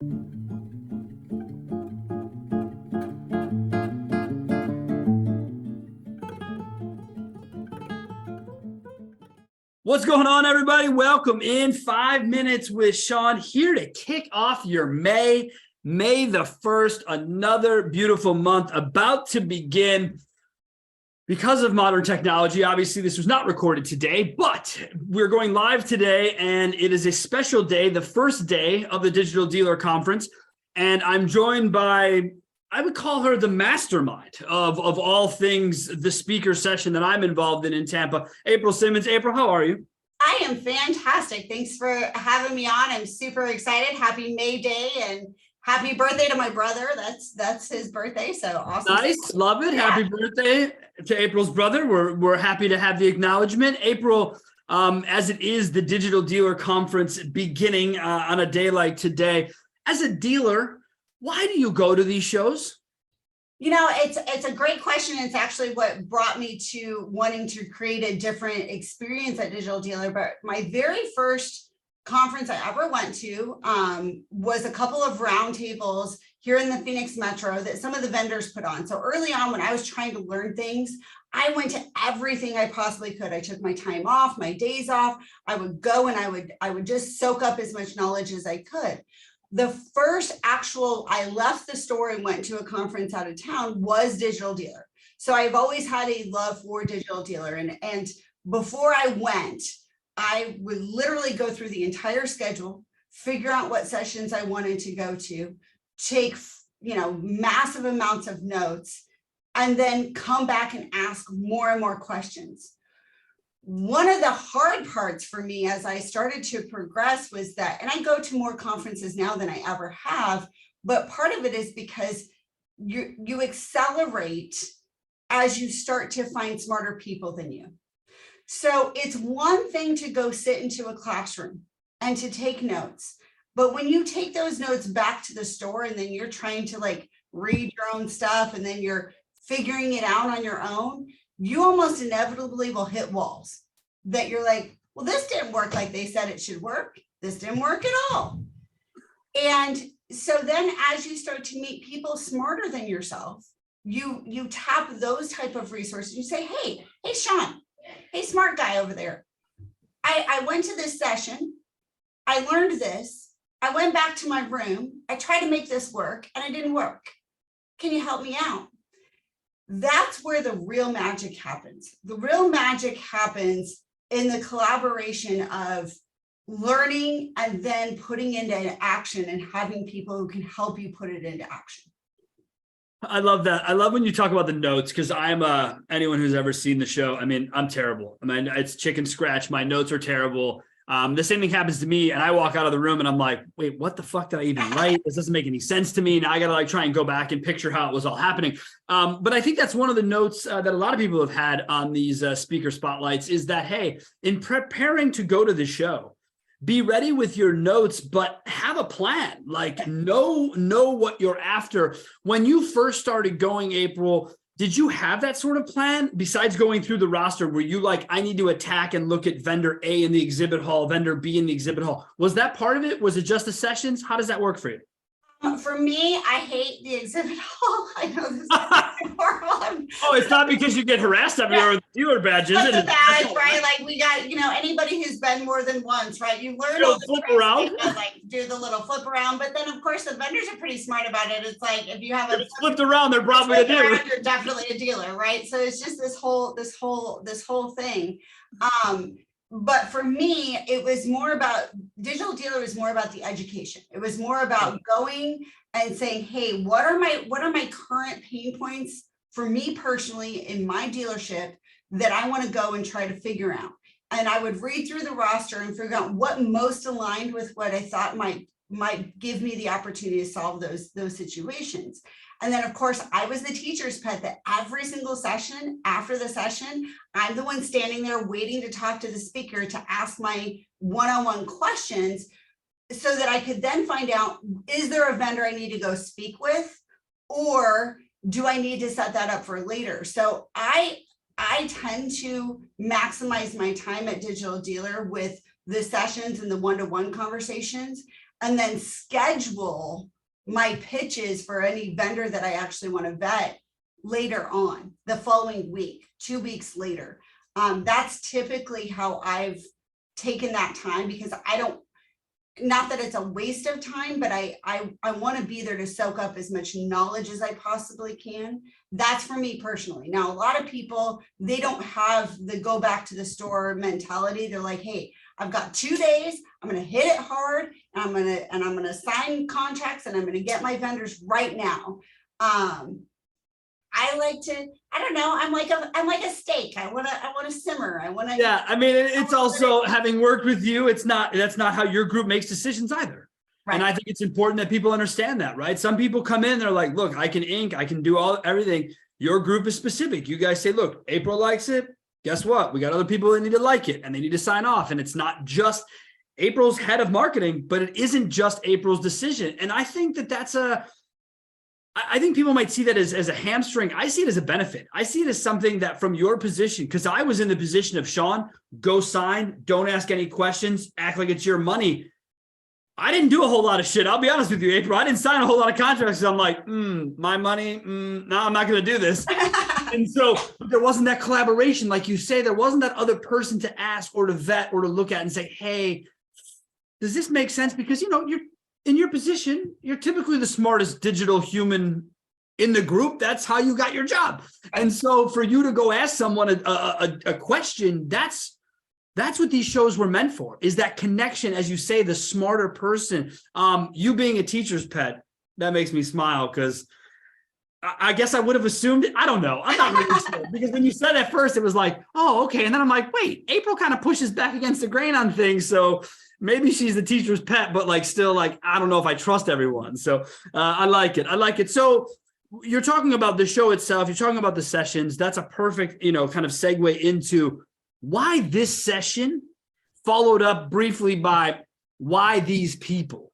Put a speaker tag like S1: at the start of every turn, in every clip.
S1: What's going on, everybody? Welcome in 5 minutes with Sean, here to kick off your May the 1st, another beautiful month about to begin. Because of modern technology, obviously this was not recorded today, but we're going live today, and it is a special day, the first day of the Digital Dealer Conference, and I'm joined by, I would call her the mastermind of all things the speaker session that I'm involved in Tampa, April Simmons. April, how are you?
S2: I am fantastic. Thanks for having me on. I'm super excited. Happy May Day and happy birthday to my brother. That's his birthday. So awesome.
S1: Nice. Love it. Yeah. Happy birthday to April's brother. We're happy to have the acknowledgement. April, as it is the Digital Dealer Conference beginning on a day like today, as a dealer, why do you go to these shows?
S2: You know, it's a great question. It's actually what brought me to wanting to create a different experience at Digital Dealer. But my very first conference I ever went to was a couple of roundtables here in the Phoenix Metro that some of the vendors put on. So early on, when I was trying to learn things, I went to everything I possibly could. I took my time off, my days off. I would go and I would just soak up as much knowledge as I could. The first I left the store and went to a conference out of town was Digital Dealer. So I've always had a love for Digital Dealer. And before I went, I would literally go through the entire schedule, figure out what sessions I wanted to go to, take, massive amounts of notes, and then come back and ask more and more questions. One of the hard parts for me as I started to progress was that, and I go to more conferences now than I ever have, but part of it is because you accelerate as you start to find smarter people than you. So it's one thing to go sit into a classroom and to take notes, but when you take those notes back to the store and then you're trying to read your own stuff and then you're figuring it out on your own, you almost inevitably will hit walls that you're like, well, this didn't work like they said it should work. This didn't work at all. And so then as you start to meet people smarter than yourself, you tap those type of resources. You say, hey, Sean, hey, smart guy over there. I went to this session. I learned this. I went back to my room. I tried to make this work and it didn't work. Can you help me out? That's where the real magic happens. The real magic happens in the collaboration of learning and then putting into action and having people who can help you put it into action.
S1: I love that. I love when you talk about the notes, because I'm anyone who's ever seen the show, I'm terrible. It's chicken scratch. My notes are terrible. The same thing happens to me, and I walk out of the room and I'm like, wait, what the fuck did I even write? This doesn't make any sense to me. Now I got to try and go back and picture how it was all happening. But I think that's one of the notes that a lot of people have had on these speaker spotlights is that, hey, in preparing to go to the show, be ready with your notes, but have a plan. Know what you're after. When you first started going, April, did you have that sort of plan besides going through the roster? Were you I need to attack and look at vendor A in the exhibit hall, vendor B in the exhibit hall? Was that part of it? Was it just the sessions? How does that work for you?
S2: For me, I hate the exhibit hall. I know this is horrible.
S1: Oh, it's not because you get harassed everywhere with dealer badges.
S2: It's a badge, right? We got, anybody who's been more than once, right? You learn all the
S1: flip around,
S2: do the little flip around. But then, of course, the vendors are pretty smart about it. It's if you have
S1: flipped around, they're probably a dealer.
S2: You're definitely a dealer, right? So it's just this whole thing. But for me, it was more about Digital Dealer was more about the education. It was more about going and saying, hey, what are my current pain points for me personally in my dealership that I want to go and try to figure out. And I would read through the roster and figure out what most aligned with what I thought might give me the opportunity to solve those situations. And then, of course, I was the teacher's pet that every single session, after the session, I'm the one standing there waiting to talk to the speaker to ask my one-on-one questions so that I could then find out, is there a vendor I need to go speak with, or do I need to set that up for later? So I tend to maximize my time at Digital Dealer with the sessions and the one-to-one conversations. and then schedule my pitches for any vendor that I actually want to vet later on the following week, 2 weeks later. That's typically how I've taken that time, because I don't, not that it's a waste of time, but I want to be there to soak up as much knowledge as I possibly can. That's for me personally. Now, a lot of people, they don't have the go back to the store mentality. They're like, hey, I've got 2 days, I'm going to hit it hard, and I'm going to sign contracts, and I'm going to get my vendors right now. I like to, I don't know, I'm like a steak. I want to simmer.
S1: Yeah, I mean, it's also, having worked with you, that's not how your group makes decisions either. Right. And I think it's important that people understand that, right? Some people come in, they're like, look, I can ink, I can do everything. Your group is specific. You guys say, look, April likes it. Guess what? We got other people that need to like it, and they need to sign off. And it's not just April's head of marketing, but it isn't just April's decision. And I think I think people might see that as a hamstring. I see it as a benefit. I see it as something that, from your position, because I was in the position of, Sean, go sign, don't ask any questions, act like it's your money. I didn't do a whole lot of shit. I'll be honest with you, April. I didn't sign a whole lot of contracts. I'm like, my money, no, I'm not going to do this. And so there wasn't that collaboration. Like you say, there wasn't that other person to ask or to vet or to look at and say, hey, does this make sense? Because, you're in your position, you're typically the smartest digital human in the group. That's how you got your job. And so for you to go ask someone a question, that's what these shows were meant for, is that connection, as you say, the smarter person. You being a teacher's pet, that makes me smile, because I guess I would have assumed it. I don't know. I'm not really sure, because when you said at first, it was like, oh, okay. And then I'm like, wait, April kind of pushes back against the grain on things. So maybe she's the teacher's pet, but still, I don't know if I trust everyone. So I like it. I like it. So you're talking about the show itself. You're talking about the sessions. That's a perfect, kind of segue into why this session, followed up briefly by why these people.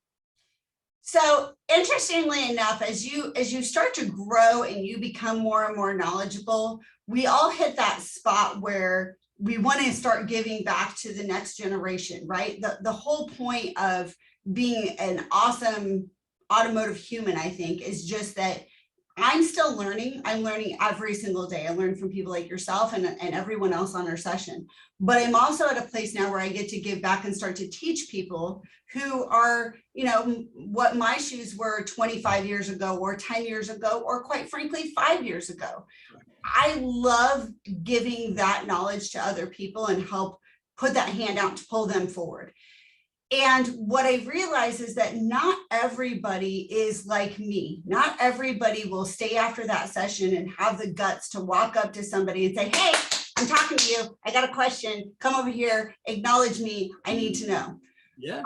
S2: So interestingly enough, as you start to grow and you become more and more knowledgeable, we all hit that spot where we want to start giving back to the next generation, right? The whole point of being an awesome automotive human, I think, is just that I'm still learning. I'm learning every single day. I learn from people like yourself and everyone else on our session. But I'm also at a place now where I get to give back and start to teach people who are, what my shoes were 25 years ago or 10 years ago, or quite frankly, 5 years ago. I love giving that knowledge to other people and help put that hand out to pull them forward. And what I realize is that not everybody is like me. Not everybody will stay after that session and have the guts to walk up to somebody and say, hey, I'm talking to you. I got a question. Come over here. Acknowledge me. I need to know.
S1: Yeah.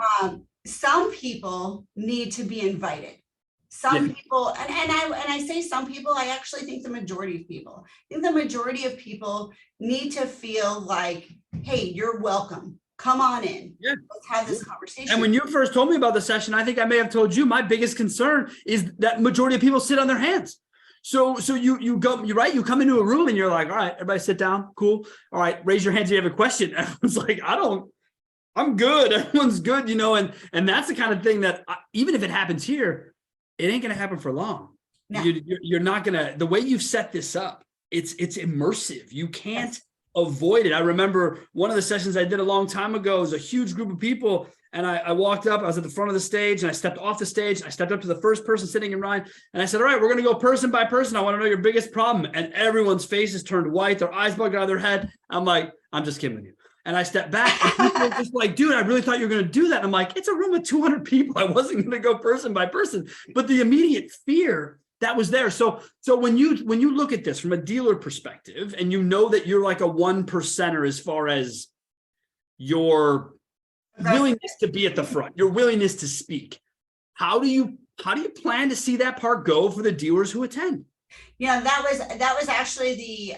S2: Some people need to be invited. Some people, and I say some people, I actually think the majority of people. I think the majority of people need to feel like, hey, you're welcome. Come on in. Yeah. Let's have this conversation.
S1: And when you first told me about the session, I think I may have told you my biggest concern is that majority of people sit on their hands. So you come into a room and you're like, all right, everybody sit down. Cool. All right, raise your hands if you have a question. Everyone's like, I'm good. Everyone's good, and that's the kind of thing that even if it happens here, it ain't going to happen for long. No. You're not going to, the way you've set this up, it's immersive. You can't avoid it. I remember one of the sessions I did a long time ago was a huge group of people. And I walked up, I was at the front of the stage and I stepped off the stage. I stepped up to the first person sitting in line and I said, all right, we're going to go person by person. I want to know your biggest problem. And everyone's faces turned white. Their eyes bugged out of their head. I'm like, I'm just kidding with you. And I stepped back and people were just like, dude, I really thought you were going to do that. And I'm like, it's a room of 200 people. I wasn't going to go person by person, but the immediate fear that was there. So when you look at this from a dealer perspective and that you're like a 1%er as far as your willingness to be at the front, your willingness to speak, how do you plan to see that part go for the dealers who attend?
S2: Yeah, that was actually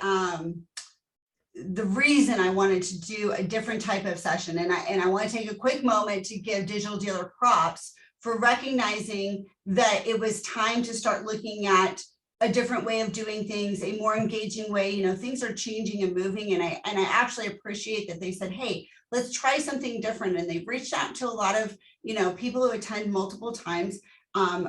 S2: the reason I wanted to do a different type of session. And I want to take a quick moment to give Digital Dealer props for recognizing that it was time to start looking at a different way of doing things, a more engaging way. You know, things are changing and moving. And I actually appreciate that they said, hey, let's try something different. And they've reached out to a lot of, you know, people who attend multiple times.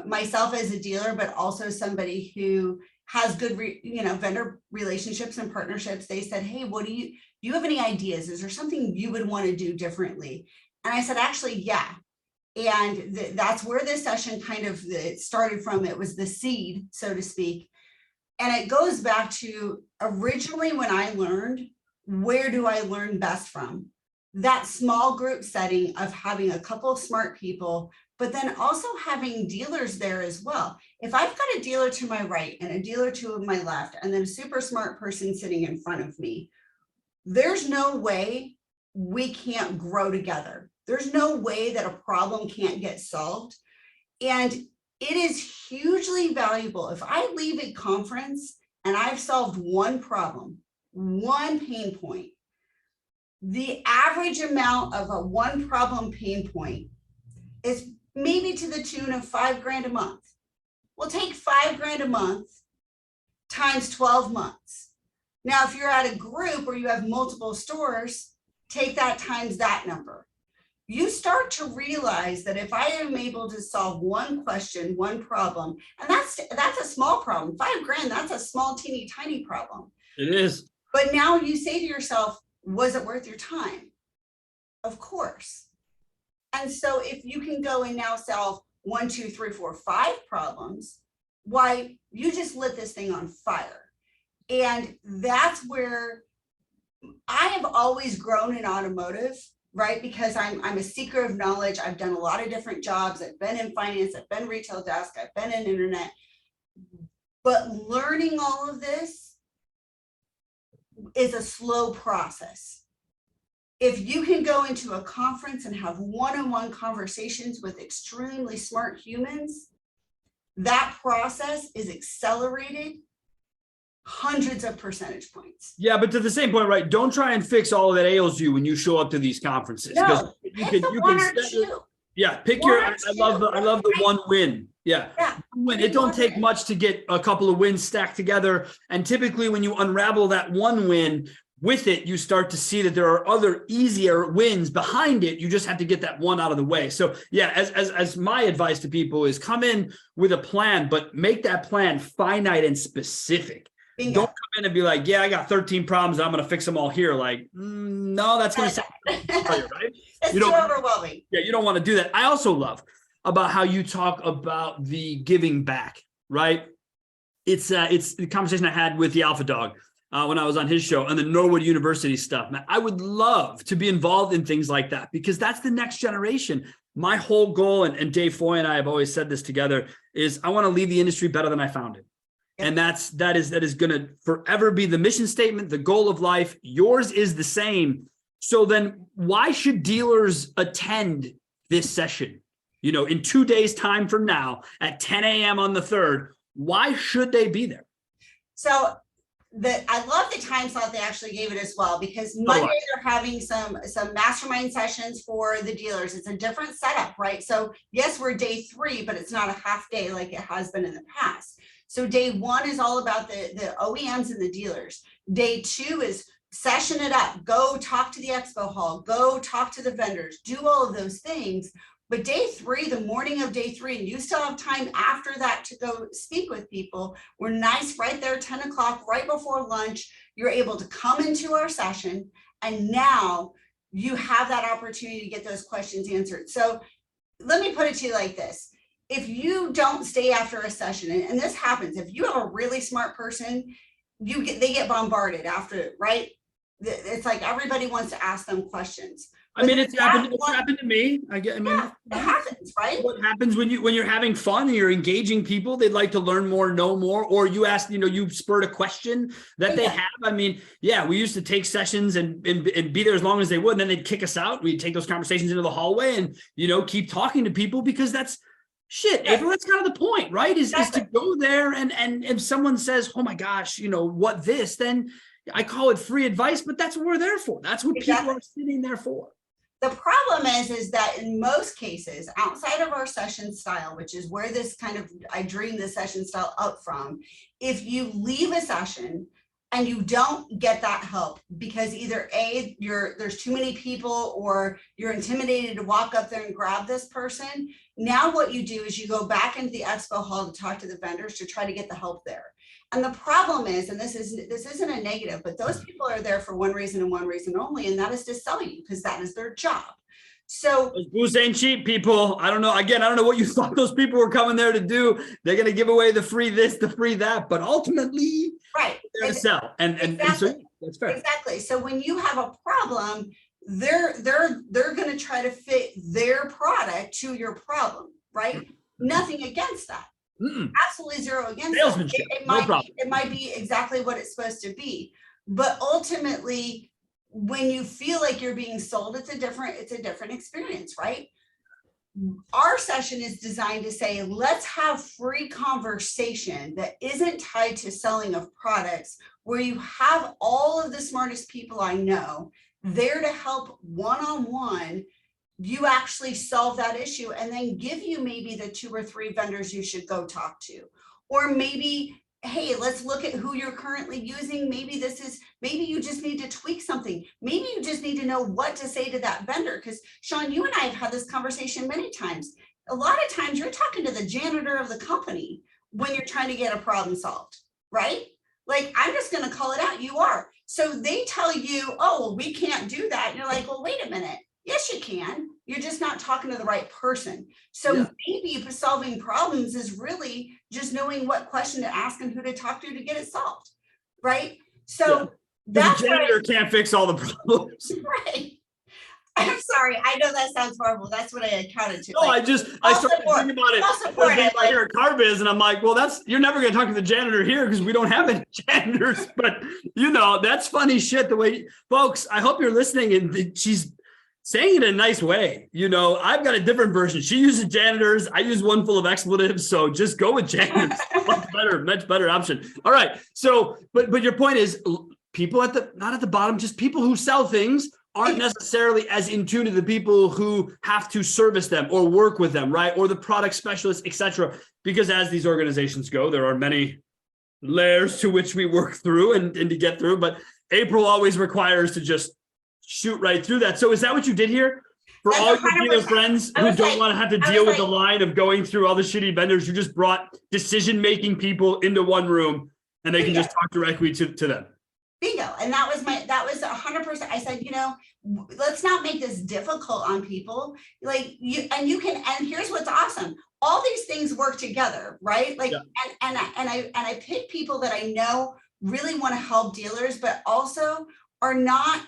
S2: Myself as a dealer, but also somebody who has good, you know, vendor relationships and partnerships. They said, hey, do you have any ideas? Is there something you would want to do differently? And I said, actually, yeah. And that's where this session kind of started from. It was the seed, so to speak. And it goes back to originally when I learned, where do I learn best from? That small group setting of having a couple of smart people, but then also having dealers there as well. If I've got a dealer to my right and a dealer to my left, and then a super smart person sitting in front of me, there's no way we can't grow together. There's no way that a problem can't get solved. And it is hugely valuable. If I leave a conference and I've solved one problem, one pain point, the average amount of a one problem pain point is maybe to the tune of $5,000 a month. We'll take $5,000 a month times 12 months. Now, if you're at a group or you have multiple stores, take that times that number. You start to realize that if I am able to solve one question, one problem, and that's a small problem, $5,000, that's a small, teeny, tiny problem.
S1: It is.
S2: But now you say to yourself, was it worth your time? Of course. And so if you can go and now solve 1, 2, 3, 4, 5 problems, why, you just lit this thing on fire. And that's where I have always grown in automotive, right? Because I'm a seeker of knowledge. I've done a lot of different jobs. I've been in finance, I've been retail desk, I've been in internet. But learning all of this is a slow process. If you can go into a conference and have one-on-one conversations with extremely smart humans, that process is accelerated hundreds of percentage points.
S1: Yeah, but to the same point, right? Don't try and fix all that ails you when you show up to these conferences.
S2: No, you can
S1: yeah, pick your. I love the one win. Yeah, win. It don't take much to get a couple of wins stacked together. And typically, when you unravel that one win, with it, you start to see that there are other easier wins behind it. You just have to get that one out of the way. So yeah, as my advice to people is come in with a plan, but make that plan finite and specific. Bingo. Don't come in and be like, yeah, I got 13 problems. I'm going to fix them all here. Like, no, that's going to sound right?
S2: It's too overwhelming.
S1: Yeah, you don't want to do that. I also love about how you talk about the giving back, right? It's the conversation I had with the Alpha Dog when I was on his show and the Norwood University stuff. Man, I would love to be involved in things like that because that's the next generation. My whole goal, and Dave Foy and I have always said this together, is I want to leave the industry better than I found it. And that is going to forever be the mission statement, the goal of life. Yours is the same. So then why should dealers attend this session? You know, in 2 days time from now at 10 a.m. on the 3rd, why should they be there?
S2: So I love the time slot they actually gave it as well, because Monday they're having some mastermind sessions for the dealers. It's a different setup, right? So yes, we're day 3, but it's not a half day like it has been in the past. So day 1 is all about the OEMs and the dealers. Day 2 is session it up, go talk to the expo hall, go talk to the vendors, do all of those things. But day 3, the morning of day 3, and you still have time after that to go speak with people. We're nice right there, 10 o'clock, right before lunch. You're able to come into our session, and now you have that opportunity to get those questions answered. So let me put it to you like this. If you don't stay after a session, and this happens, if you have a really smart person, they get bombarded after, right? It's like everybody wants to ask them questions.
S1: I mean, it's happened to me.
S2: It happens, right?
S1: What happens when you're having fun and you're engaging people, they'd like to learn more, know more, or you ask, you spurred a question that they have. I mean, yeah, we used to take sessions and be there as long as they would, and then they'd kick us out. We'd take those conversations into the hallway and, keep talking to people because that's shit. April, that's kind of the point, right? Is to go there and if someone says, oh my gosh, what this, then I call it free advice, but that's what we're there for. That's what people are sitting there for.
S2: The problem is that in most cases, outside of our session style, which is where this kind of, I dream the session style up from, if you leave a session and you don't get that help because either A, there's too many people, or you're intimidated to walk up there and grab this person, now what you do is you go back into the expo hall to talk to the vendors to try to get the help there. And the problem is, and this isn't a negative, but those people are there for one reason and one reason only, and that is to sell you, because that is their job. So
S1: booze ain't cheap, people. I don't know. Again, I don't know what you thought those people were coming there to do. They're going to give away the free this, the free that, but ultimately,
S2: right,
S1: they're to sell. And so that's fair.
S2: Exactly. So when you have a problem, they're going to try to fit their product to your problem, right? Nothing against that. Absolutely zero against
S1: salesmanship.
S2: It might be exactly what it's supposed to be, but ultimately, when you feel like you're being sold, it's a different experience, right? Our session is designed to say, let's have free conversation that isn't tied to selling of products, where you have all of the smartest people I know there to help one-on-one you actually solve that issue, and then give you maybe the 2 or 3 vendors you should go talk to. Or maybe, hey, let's look at who you're currently using. Maybe you just need to tweak something. Maybe you just need to know what to say to that vendor. Because Sean, you and I have had this conversation many times. A lot of times you're talking to the janitor of the company when you're trying to get a problem solved, right? Like, I'm just going to call it out. You are. So they tell you, oh, well, we can't do that. And you're like, well, wait a minute. Yes, you can. You're just not talking to the right person. So maybe solving problems is really just knowing what question to ask and who to talk to get it solved, right? So that's
S1: the janitor can't fix all the problems.
S2: Right. I'm sorry. I know that sounds horrible. That's what I accounted to.
S1: No, I started thinking about it. I hear a car biz and I'm like, well, you're never going to talk to the janitor here because we don't have any janitors. But that's funny shit. The way, folks, I hope you're listening, and she's saying it in a nice way. I've got a different version. She uses janitors. I use one full of expletives. So just go with janitors. much better option. All right. So, but your point is, people not at the bottom, just people who sell things aren't necessarily as in tune to the people who have to service them or work with them, right? Or the product specialists, etc. Because as these organizations go, there are many layers to which we work through and to get through. But April always requires to just shoot right through that. So is that what you did here? For
S2: That's
S1: all your dealer friends who don't want to have to deal with the line of going through all the shitty vendors, you just brought decision-making people into one room and they can just talk directly to them.
S2: Bingo. And that was 100%. I said, let's not make this difficult on people. Like and here's what's awesome. All these things work together, right? Like, and I pick people that I know really want to help dealers, but also are not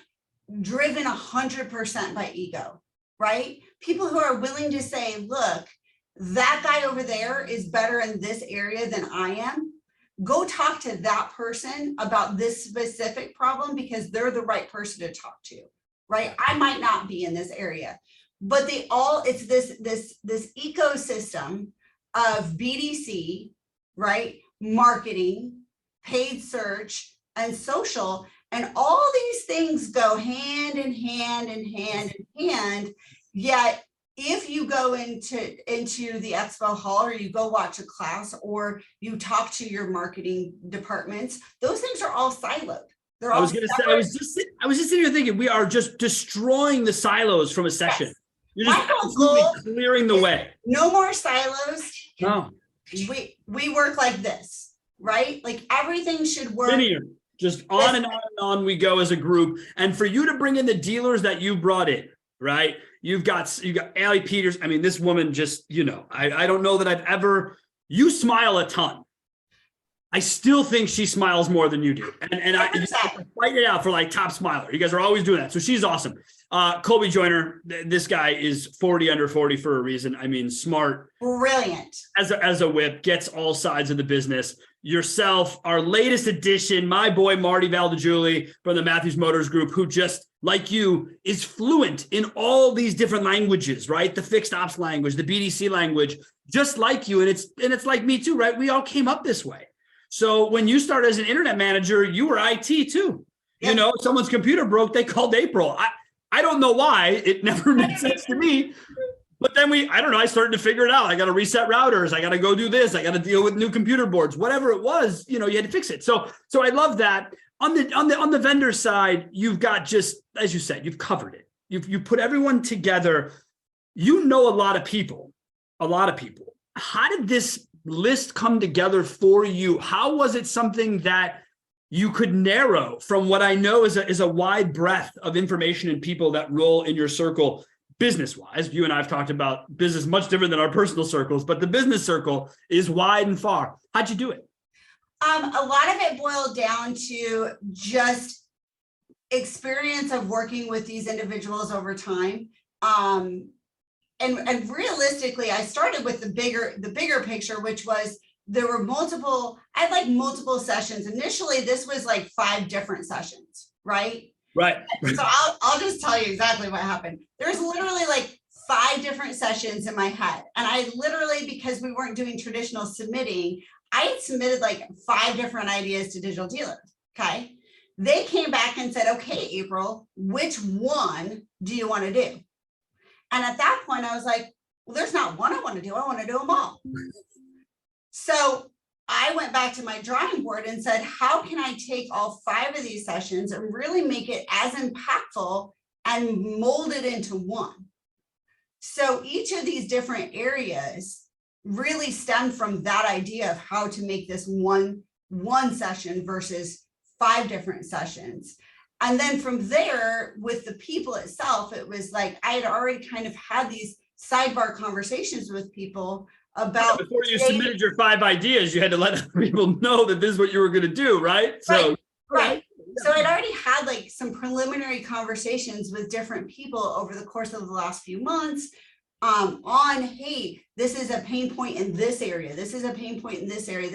S2: driven 100% by ego, right? People who are willing to say, look, that guy over there is better in this area than I am. Go talk to that person about this specific problem because they're the right person to talk to, right? I might not be in this area, but it's this ecosystem of BDC, right? Marketing, paid search, and social. And all these things go hand in hand and hand in hand. Yet if you go into the expo hall, or you go watch a class, or you talk to your marketing departments, those things are all siloed.
S1: I was just sitting here thinking, we are just destroying the silos from a session. You're just absolutely clearing the way.
S2: No more silos.
S1: No.
S2: We work like this, right? Like everything should work.
S1: Linear. Just on and on and on we go as a group. And for you to bring in the dealers that you brought in, right? You got Allie Peters. I mean, this woman just, I don't know that you smile a ton. I still think she smiles more than you do. And I fight it out for like top smiler. You guys are always doing that. So she's awesome. Colby Joyner, this guy is 40 under 40 for a reason. I mean, smart.
S2: Brilliant.
S1: As a whip, gets all sides of the business. Yourself, our latest addition, my boy, Marty Valdegiuli from the Matthews Motors Group, who just like you is fluent in all these different languages, right? The fixed ops language, the BDC language, just like you. And it's like me too, right? We all came up this way. So when you started as an internet manager, you were IT too. Yep. Someone's computer broke, they called April. I don't know why. It never made sense to me. But then I don't know, I started to figure it out. I got to reset routers. I got to go do this. I got to deal with new computer boards, whatever it was, you had to fix it. So I love that. On the vendor side, you've got, just as you said, you've covered it. You put everyone together. A lot of people. How did this list come together for you? How was it something that you could narrow from what I know is a wide breadth of information and people that roll in your circle? Business-wise, you and I have talked about business much different than our personal circles, but the business circle is wide and far. How'd you do it?
S2: A lot of it boiled down to just experience of working with these individuals over time. And realistically, I started with the bigger picture, which was there were multiple sessions. Initially, this was like 5 different sessions, right?
S1: Right.
S2: So I'll just tell you exactly what happened. There's literally like 5 different sessions in my head. And I literally, because we weren't doing traditional submitting, I had submitted like 5 different ideas to Digital Dealer. Okay. They came back and said, okay, April, which one do you want to do? And at that point I was like, well, there's not one I want to do. I want to do them all. So I went back to my drawing board and said, how can I take all 5 of these sessions and really make it as impactful and mold it into one? So each of these different areas really stemmed from that idea of how to make this one session versus 5 different sessions. And then from there, with the people itself, it was like I had already kind of had these sidebar conversations with people about
S1: before you submitted your 5 ideas, you had to let people know that this is what you were going to do, right? So
S2: right. So I'd already had like some preliminary conversations with different people over the course of the last few months on, hey, this is a pain point in this area. This is a pain point in this area.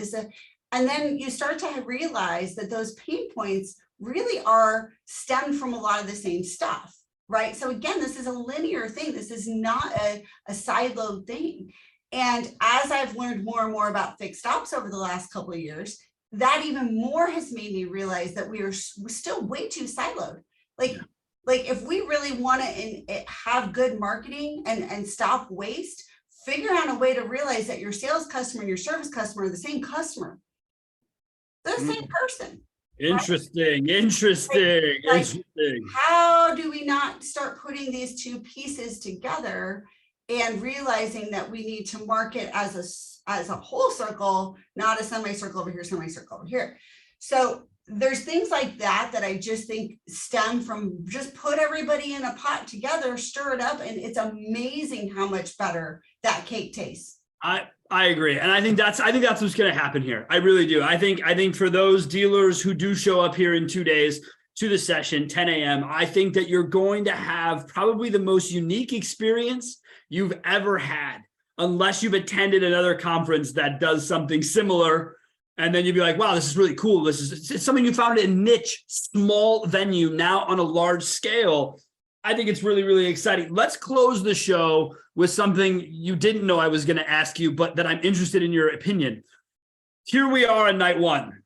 S2: And then you start to realize that those pain points really are stemmed from a lot of the same stuff, right? So again, this is a linear thing. This is not a siloed thing. And as I've learned more and more about fixed ops over the last couple of years, that even more has made me realize that we're still way too siloed. Like if we really want to have good marketing and stop waste, figure out a way to realize that your sales customer and your service customer are the same customer. They're the same person.
S1: Interesting.
S2: Right?
S1: Interesting.
S2: How do we not start putting these 2 pieces together and realizing that we need to market as a whole circle, not a semicircle over here, semicircle over here. So there's things like that I just think stem from just put everybody in a pot together, stir it up, and it's amazing how much better that cake tastes.
S1: I agree. And I think that's what's going to happen here. I really do. I think for those dealers who do show up here in 2 days to the session, 10 a.m., I think that you're going to have probably the most unique experience you've ever had, unless you've attended another conference that does something similar. And then you'd be like, wow, this is really cool. It's something you found in a niche, small venue, now on a large scale. I think it's really, really exciting. Let's close the show with something you didn't know I was going to ask you, but that I'm interested in your opinion. Here we are on night 1,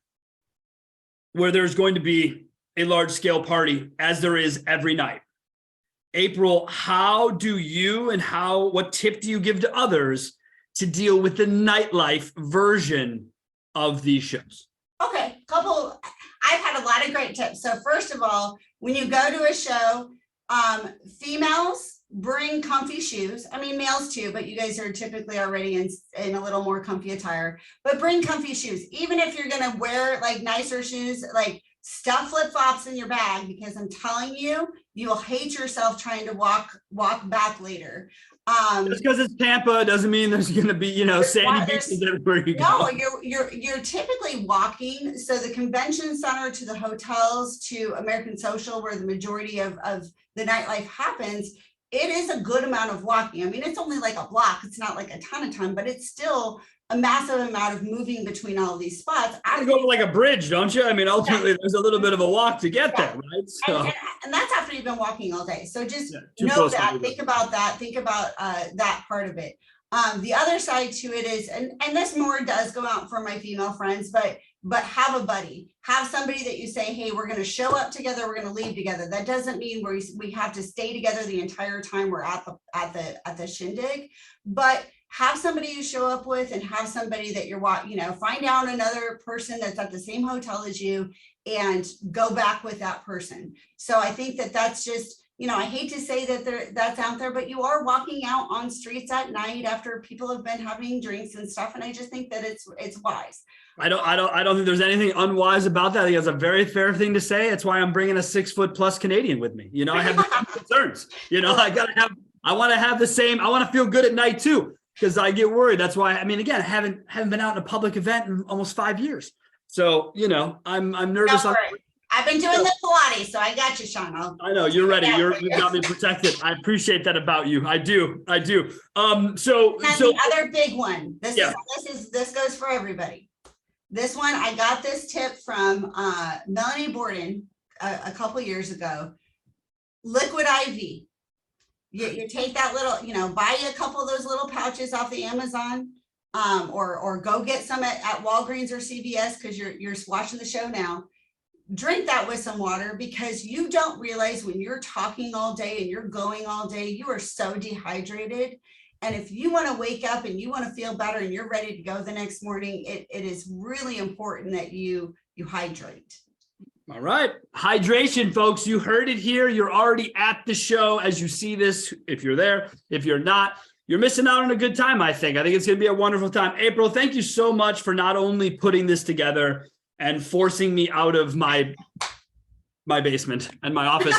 S1: where there's going to be a large scale party, as there is every night. April, how do you what tip do you give to others to deal with the nightlife version of these shows?
S2: Okay, I've had a lot of great tips. So first of all, when you go to a show, females, bring comfy shoes. I mean, males too, but you guys are typically already in a little more comfy attire, but bring comfy shoes. Even if you're going to wear like nicer shoes, like stuff flip-flops in your bag, because I'm telling you, you'll hate yourself trying to walk back later.
S1: Just because it's Tampa doesn't mean there's going to be, sandy beaches everywhere you go.
S2: No, you're typically walking. So the convention center to the hotels to American Social, where the majority of the nightlife happens, it is a good amount of walking. I mean, it's only like a block. It's not like a ton, but it's still a massive amount of moving between all of these spots.
S1: You go over like a bridge, don't you? I mean, ultimately, there's a little bit of a walk to get there, right? So.
S2: And that's after you've been walking all day. So just know that, think about that, that part of it. The other side to it is, and this more does go out for my female friends, but have a buddy, have somebody that you say, hey, we're going to show up together, we're going to leave together. That doesn't mean we have to stay together the entire time we're at the shindig, but have somebody you show up with, and have somebody that you're, find out another person that's at the same hotel as you and go back with that person. So I think that's just, I hate to say that that's out there, but you are walking out on streets at night after people have been having drinks and stuff. And I just think that it's wise.
S1: I don't think there's anything unwise about that. I think that's a very fair thing to say. It's why I'm bringing a 6'+ Canadian with me. I have the same concerns. I want to have the same. I want to feel good at night too, because I get worried. That's why. I mean, again, I haven't been out in a public event in almost 5 years. So I'm nervous.
S2: I've been doing the Pilates, so I got you, Sean.
S1: I know you're ready. You've got me protected. I appreciate that about you. I do. So
S2: the other big one. This goes for everybody. This one, I got this tip from Melanie Borden a couple years ago. Liquid IV. You take that little, buy you a couple of those little pouches off the Amazon, or go get some at Walgreens or CVS, because you're watching the show now. Drink that with some water, because you don't realize when you're talking all day and you're going all day, you are so dehydrated. And if you want to wake up and you want to feel better and you're ready to go the next morning, it is really important that you hydrate.
S1: All right. Hydration, folks. You heard it here. You're already at the show as you see this. If you're there, if you're not, you're missing out on a good time, I think. I think it's going to be a wonderful time. April, thank you so much for not only putting this together and forcing me out of my basement and my office.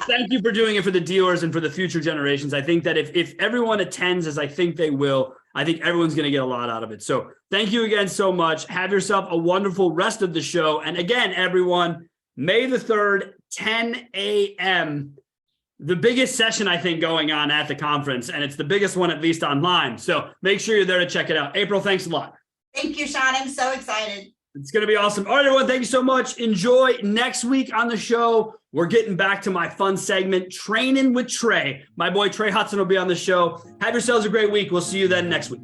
S1: Thank you for doing it for the dealers and for the future generations. I think that if everyone attends, as I think they will, I think everyone's going to get a lot out of it. So thank you again so much. Have yourself a wonderful rest of the show. And again, everyone, May the 3rd, 10 a.m., the biggest session, I think, going on at the conference. And it's the biggest one, at least online. So make sure you're there to check it out. April, thanks a lot.
S2: Thank you, Sean. I'm so excited.
S1: It's going to be awesome. All right, everyone, thank you so much. Enjoy next week on the show. We're getting back to my fun segment, Training with Trey. My boy Trey Hudson will be on the show. Have yourselves a great week. We'll see you then next week.